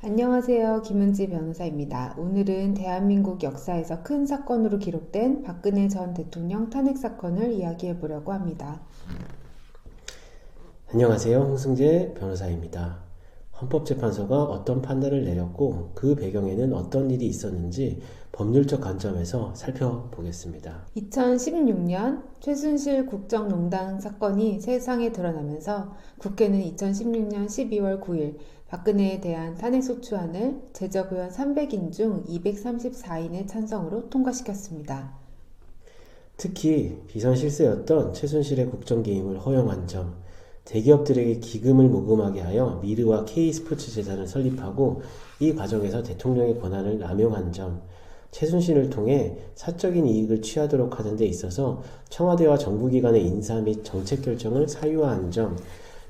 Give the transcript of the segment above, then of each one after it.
안녕하세요. 김은지 변호사입니다. 오늘은 대한민국 역사에서 큰 사건으로 기록된 박근혜 전 대통령 탄핵 사건을 이야기해 보려고 합니다. 안녕하세요. 홍승재 변호사입니다. 헌법재판소가 어떤 판단을 내렸고 그 배경에는 어떤 일이 있었는지 법률적 관점에서 살펴보겠습니다. 2016년 최순실 국정농단 사건이 세상에 드러나면서 국회는 2016년 12월 9일 박근혜에 대한 탄핵소추안을 제적의원 300인 중 234인의 찬성으로 통과시켰습니다. 특히 비선실세였던 최순실의 국정개입을 허용한 점, 대기업들에게 기금을 모금하게 하여 미르와 K스포츠 재단을 설립하고 이 과정에서 대통령의 권한을 남용한 점, 최순실을 통해 사적인 이익을 취하도록 하는 데 있어서 청와대와 정부기관의 인사 및 정책 결정을 사유화한 점,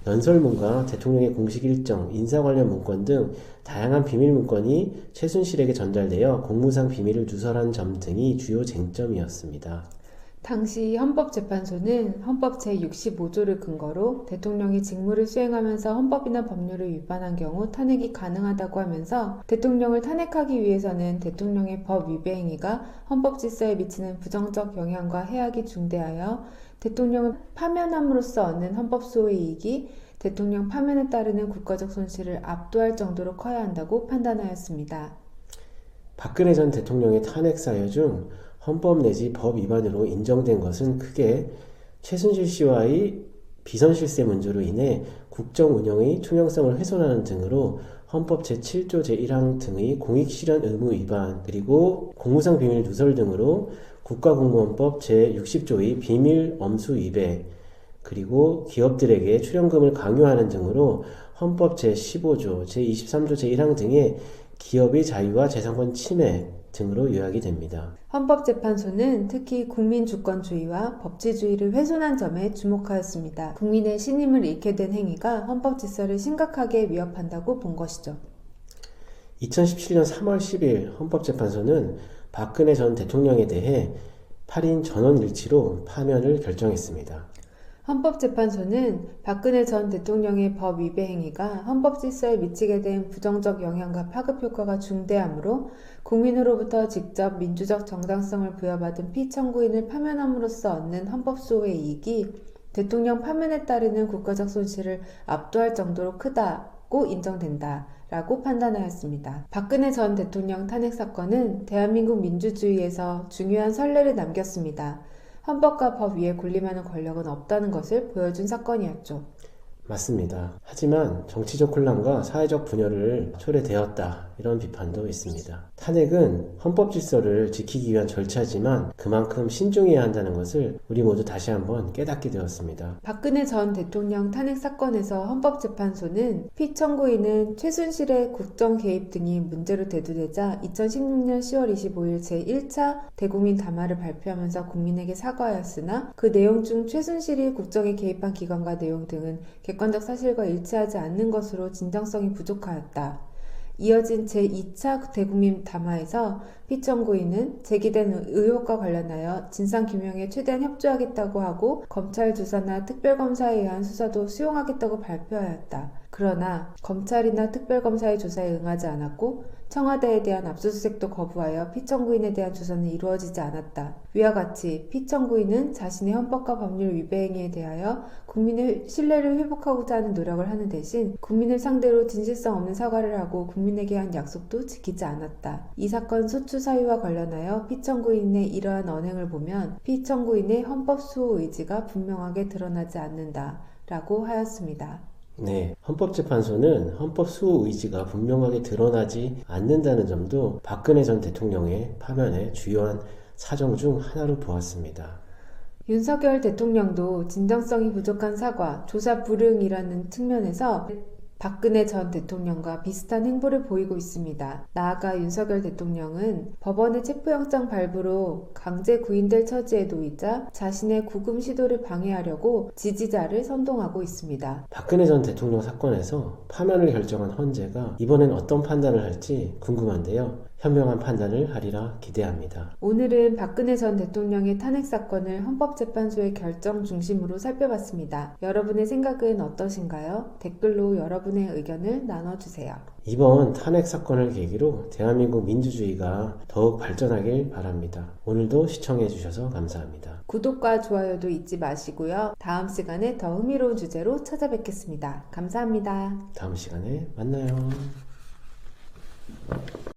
연설문과 대통령의 공식 일정, 인사 관련 문건 등 다양한 비밀 문건이 최순실에게 전달되어 공무상 비밀을 누설한 점 등이 주요 쟁점이었습니다. 당시 헌법재판소는 헌법 제65조를 근거로 대통령이 직무를 수행하면서 헌법이나 법률을 위반한 경우 탄핵이 가능하다고 하면서 대통령을 탄핵하기 위해서는 대통령의 법 위배 행위가 헌법 질서에 미치는 부정적 영향과 해악이 중대하여 대통령을 파면함으로써 얻는 헌법 수호의 이익이 대통령 파면에 따르는 국가적 손실을 압도할 정도로 커야 한다고 판단하였습니다. 박근혜 전 대통령의 탄핵 사유 중 헌법 내지 법 위반으로 인정된 것은 크게 최순실 씨와의 비선실세 문제로 인해 국정 운영의 투명성을 훼손하는 등으로 헌법 제7조 제1항 등의 공익실현 의무 위반, 그리고 공무상 비밀 누설 등으로 국가공무원법 제60조의 비밀 엄수 위배, 그리고 기업들에게 출연금을 강요하는 등으로 헌법 제15조, 제23조 제1항 등의 기업의 자유와 재산권 침해 등으로 요약이 됩니다. 헌법재판소는 특히 국민주권주의와 법치주의를 훼손한 점에 주목하였습니다. 국민의 신임을 잃게 된 행위가 헌법 질서를 심각하게 위협한다고 본 것이죠. 2017년 3월 10일 헌법재판소는 박근혜 전 대통령에 대해 8인 전원일치로 파면을 결정했습니다. 헌법재판소는 박근혜 전 대통령의 법 위배 행위가 헌법 질서에 미치게 된 부정적 영향과 파급 효과가 중대하므로 국민으로부터 직접 민주적 정당성을 부여받은 피청구인을 파면함으로써 얻는 헌법 수호의 이익이 대통령 파면에 따르는 국가적 손실을 압도할 정도로 크다고 인정된다 라고 판단하였습니다. 박근혜 전 대통령 탄핵 사건은 대한민국 민주주의에서 중요한 선례를 남겼습니다. 헌법과 법 위에 군림하는 권력은 없다는 것을 보여준 사건이었죠. 맞습니다. 하지만 정치적 혼란과 사회적 분열을 초래되었다, 이런 비판도 있습니다. 탄핵은 헌법 질서를 지키기 위한 절차지만 그만큼 신중해야 한다는 것을 우리 모두 다시 한번 깨닫게 되었습니다. 박근혜 전 대통령 탄핵 사건에서 헌법재판소는 피청구인은 최순실의 국정 개입 등이 문제로 대두되자 2016년 10월 25일 제1차 대국민 담화를 발표하면서 국민에게 사과하였으나 그 내용 중 최순실이 국정에 개입한 기관과 내용 등은 객관적 사실과 일치하지 않는 것으로 진정성이 부족하였다. 이어진 제2차 대국민 담화에서 피청구인은 제기된 의혹과 관련하여 진상규명에 최대한 협조하겠다고 하고 검찰 조사나 특별검사에 의한 수사도 수용하겠다고 발표하였다. 그러나 검찰이나 특별검사의 조사에 응하지 않았고 청와대에 대한 압수수색도 거부하여 피청구인에 대한 조사는 이루어지지 않았다. 위와 같이 피청구인은 자신의 헌법과 법률 위배 행위에 대하여 국민의 신뢰를 회복하고자 하는 노력을 하는 대신 국민을 상대로 진실성 없는 사과를 하고 국민에게 한 약속도 지키지 않았다. 이 사건 소추 사유와 관련하여 피청구인의 이러한 언행을 보면 피청구인의 헌법 수호 의지가 분명하게 드러나지 않는다 라고 하였습니다. 네, 헌법재판소는 헌법 수호 의지가 분명하게 드러나지 않는다는 점도 박근혜 전 대통령의 파면의 주요한 사정 중 하나로 보았습니다. 윤석열 대통령도 진정성이 부족한 사과, 조사 불응이라는 측면에서 박근혜 전 대통령과 비슷한 행보를 보이고 있습니다. 나아가 윤석열 대통령은 법원의 체포영장 발부로 강제 구인될 처지에 놓이자 자신의 구금 시도를 방해하려고 지지자를 선동하고 있습니다. 박근혜 전 대통령 사건에서 파면을 결정한 헌재가 이번엔 어떤 판단을 할지 궁금한데요. 현명한 판단을 하리라 기대합니다. 오늘은 박근혜 전 대통령의 탄핵 사건을 헌법재판소의 결정 중심으로 살펴봤습니다. 여러분의 생각은 어떠신가요? 댓글로 여러분의 의견을 나눠주세요. 이번 탄핵 사건을 계기로 대한민국 민주주의가 더욱 발전하길 바랍니다. 오늘도 시청해주셔서 감사합니다. 구독과 좋아요도 잊지 마시고요. 다음 시간에 더 흥미로운 주제로 찾아뵙겠습니다. 감사합니다. 다음 시간에 만나요.